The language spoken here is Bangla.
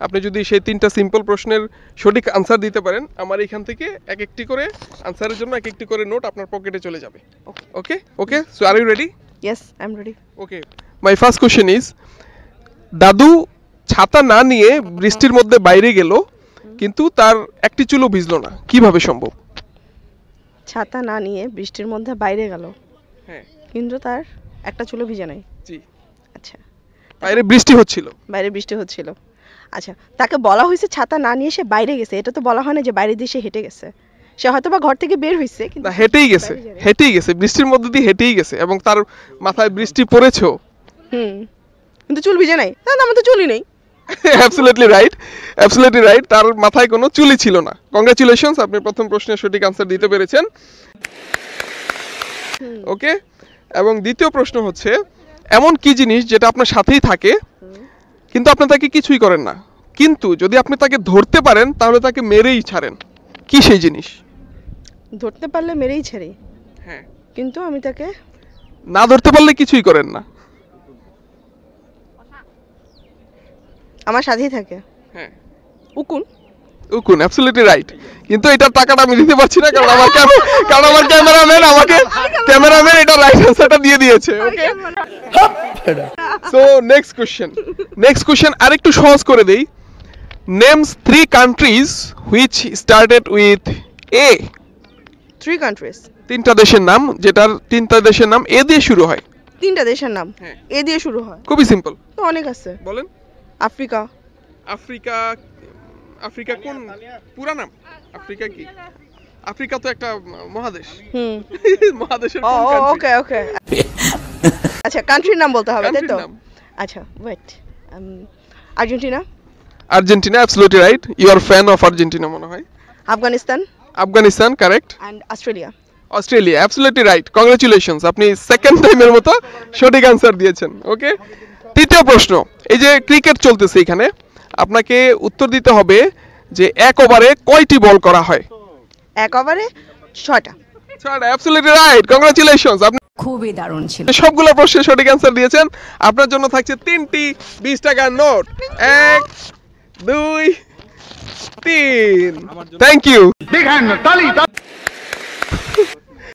আপনি যদি সেই 3টা সিম্পল প্রশ্নের সঠিক আনসার দিতে পারেন, আমার এখান থেকে এক একটি করে আনসারের জন্য এক একটি করে নোট আপনার পকেটে চলে যাবে। Okay okay, so are you ready? Yes, I am ready. Okay, my first question is, দাদু ছাতা না নিয়ে বৃষ্টির মধ্যে বাইরে গেল, কিন্তু তার একটি চুলও ভিজলো না, কিভাবে সম্ভব? ছাতা না নিয়ে বৃষ্টির মধ্যে বাইরে গেল, হ্যাঁ, কিন্তু তার একটা চুলও ভিজে নাই। জি, আচ্ছা, বাইরে বৃষ্টি হচ্ছিল। বাইরে বৃষ্টি হচ্ছিল। আচ্ছা, তাকে বলা হয়েছে ছাতা না নিয়ে সে বাইরে গেছে, এটা তো বলা হয় না যে বাইরে দিয়ে সে হেঁটে গেছে। সে হয়তো বা ঘর থেকে বের হয়েছে, কিন্তু না, হেঁটেই গেছে, হেঁটেই গেছে, বৃষ্টির মধ্যে দিয়ে হেঁটেই গেছে, এবং তার মাথায় বৃষ্টি পড়েছেও। কিন্তু চুল ভিজে নাই। না, আমার তো চুলই নেই। অ্যাবসলিউটলি রাইট, অ্যাবসলিউটলি রাইট, তার মাথায় কোনো চুলই ছিল না। কংগ্রাচুলেশনস, আপনি প্রথম প্রশ্নের সঠিক আনসার দিতে পেরেছেন। ওকে, এবং দ্বিতীয় প্রশ্ন হচ্ছে, এমন কি জিনিস যেটা আপনার সাথেই থাকে কিন্তু আপনি তাকে কিছুই করেন না, কিন্তু যদি আপনি তাকে ধরতে পারেন তাহলে তাকে মেরেই ছাড়েন, কি সেই জিনিস? ধরতে পারলে মেরেই ছাড়ি, হ্যাঁ, কিন্তু আমি তাকে না ধরতে পারলে কিছুই করেন না। আমার সাথেই থাকে। হ্যাঁ, উকুন। উকুন, অ্যাবসলিউটলি রাইট, কিন্তু এটার টাকাটা আমি দিতে পারছি না, কারণ আমার ক্যামেরাম্যান এটা রাইট আনসারটা দিয়ে দিয়েছে। ওকে, সো নেক্সট কোশ্চেন আরেকটু সহজ করে দেই। Names 3 countries which started with a. 3 countries, 3টা দেশের নাম, যেটার 3টা দেশের নাম এ দিয়ে শুরু হয়। 3টা দেশের নাম হ্যাঁ, এ দিয়ে শুরু হয়। খুবই সিম্পল। তো অনেক আছে। বলেন। আফ্রিকা। আফ্রিকা, আফ্রিকা কোন পুরা নাম? আফ্রিকা কি? আফ্রিকা তো একটা মহাদেশ। মহাদেশের কোন কান্ট্রি? ওকে ওকে। আচ্ছা, কান্ট্রির নাম বলতে হবে, তাই তো? আচ্ছা, wait. Argentina. Argentina, absolutely right, you are fan of Argentina মনে হয়। Afghanistan. Afghanistan, correct. And Australia. Australia, absolutely right, congratulations, আপনি সেকেন্ড টাইমের মতো সঠিক আনসার দিয়েছেন। ওকে, তৃতীয় প্রশ্ন, এই যে ক্রিকেট চলতেছে এখানে, আপনাকে উত্তর দিতে হবে যে এক ওভারে কয়টি বল করা হয়? এক ওভারে 6টা। 6টা, অ্যাবসলিউটলি রাইট, কংগ্রাচুলেশনস, আপনি খুবই দারুণ ছিল। সবগুলো প্রশ্নের সঠিক অ্যান্সার দিয়েছেন। আপনার জন্য থাকছে 3টি 20 টাকার নোট। 1 2 3, thank you.